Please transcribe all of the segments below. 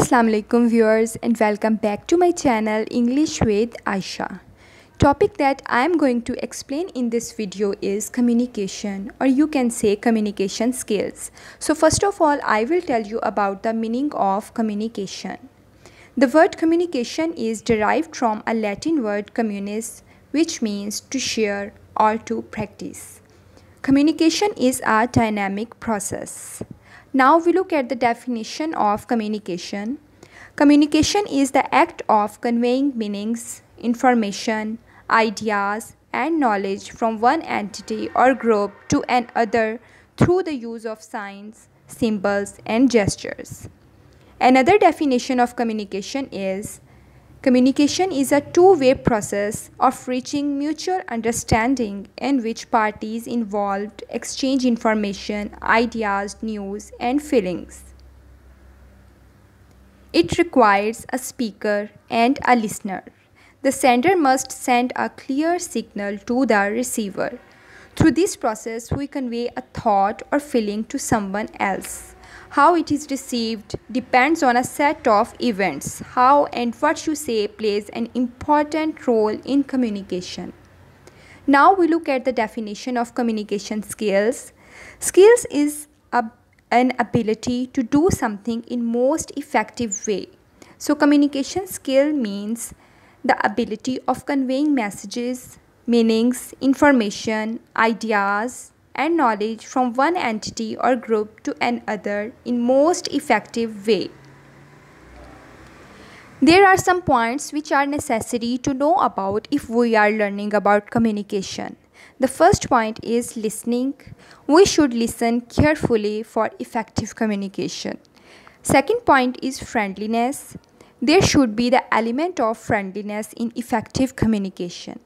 Assalamu alaikum viewers and welcome back to my channel English with Aisha. Topic that I am going to explain in this video is communication, or you can say communication skills. So first of all, I will tell you about the meaning of communication. The word communication is derived from a Latin word communis, which means to share or to practice. Communication is a dynamic process. Now we look at the definition of communication. Communication is the act of conveying meanings, information, ideas, and knowledge from one entity or group to another through the use of signs, symbols, and gestures. Another definition of communication is a two-way process of reaching mutual understanding in which parties involved exchange information, ideas, news, and feelings. It requires a speaker and a listener. The sender must send a clear signal to the receiver. Through this process, we convey a thought or feeling to someone else. How it is received depends on a set of events. How and what you say plays an important role in communication. Now we look at the definition of communication skills. Skills is an ability to do something in most effective way. So communication skill means the ability of conveying messages, meanings, information, ideas, and knowledge from one entity or group to another in most effective way. There are some points which are necessary to know about if we are learning about communication. The first point is listening. We should listen carefully for effective communication. Second point is friendliness. There should be the element of friendliness in effective communication.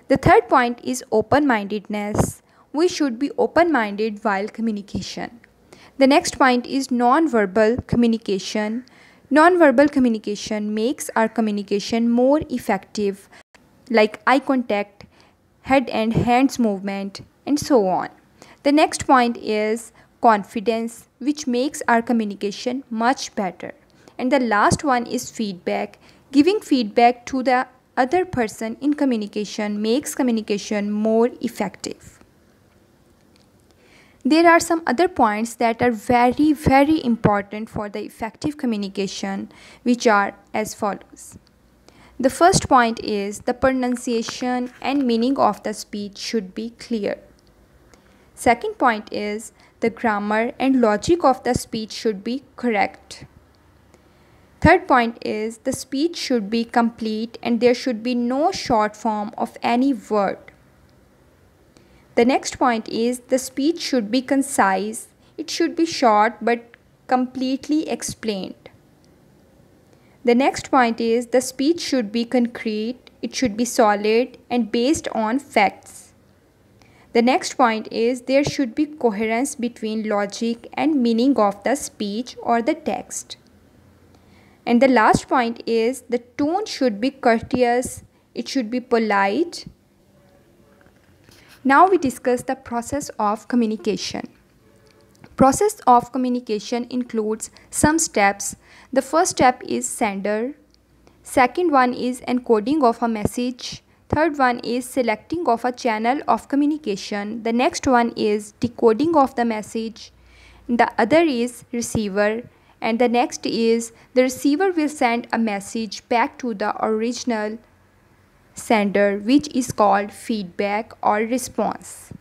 The third point is open-mindedness. We should be open-minded while communication. The next point is non-verbal communication. Non-verbal communication makes our communication more effective, like eye contact, head and hands movement, and so on. The next point is confidence, which makes our communication much better. And the last one is feedback. Giving feedback to the other person in communication makes communication more effective. There are some other points that are very important for the effective communication, which are as follows. The first point is the pronunciation and meaning of the speech should be clear. Second point is the grammar and logic of the speech should be correct. Third point is the speech should be complete and there should be no short form of any word. The next point is the speech should be concise. It should be short but completely explained. The next point is the speech should be concrete. It should be solid and based on facts. The next point is there should be coherence between logic and meaning of the speech or the text. And the last point is the tone should be courteous. It should be polite. Now we discuss the process of communication. Process of communication includes some steps. The first step is sender. Second one is encoding of a message. Third one is selecting of a channel of communication. The next one is decoding of the message. The other is receiver. And the next is the receiver will send a message back to the original sender, which is called feedback or response.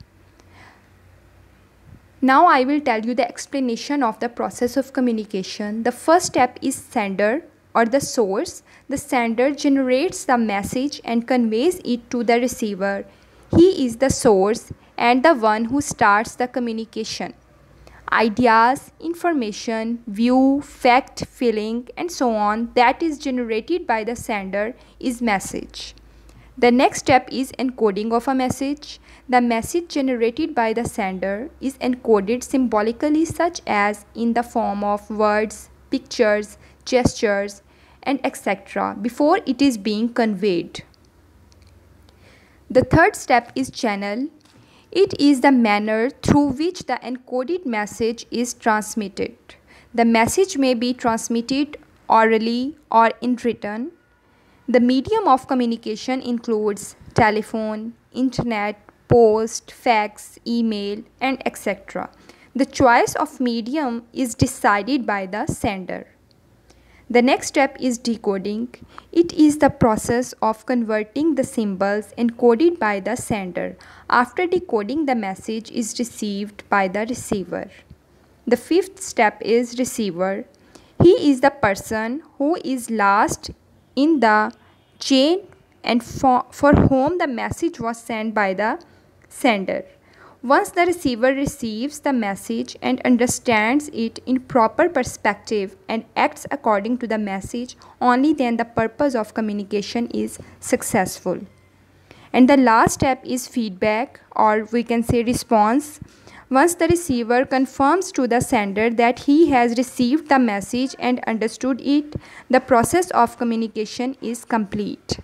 Now I will tell you the explanation of the process of communication. The first step is sender or the source. The sender generates the message and conveys it to the receiver. He is the source and the one who starts the communication. Ideas, information, view, fact, feeling, and so on that is generated by the sender is message. The next step is encoding of a message. The message generated by the sender is encoded symbolically, such as in the form of words, pictures, gestures, and etc. before it is being conveyed. The third step is channel. It is the manner through which the encoded message is transmitted. The message may be transmitted orally or in written. The medium of communication includes telephone, internet, post, fax, email, and etc. The choice of medium is decided by the sender. The next step is decoding. It is the process of converting the symbols encoded by the sender. After decoding, the message is received by the receiver. The fifth step is receiver. He is the person who is last in the chain and for whom the message was sent by the sender. Once the receiver receives the message and understands it in proper perspective and acts according to the message, only then the purpose of communication is successful. And the last step is feedback, or we can say response. Once the receiver confirms to the sender that he has received the message and understood it, the process of communication is complete.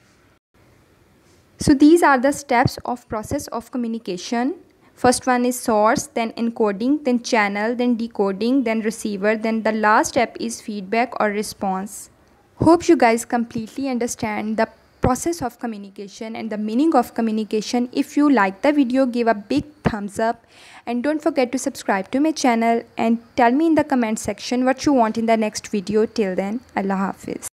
So these are the steps of process of communication. First one is source, then encoding, then channel, then decoding, then receiver, then the last step is feedback or response. Hope you guys completely understand the process of communication and the meaning of communication. If you like the video, give a big thumbs up and don't forget to subscribe to my channel and tell me in the comment section what you want in the next video. Till then, Allah Hafiz.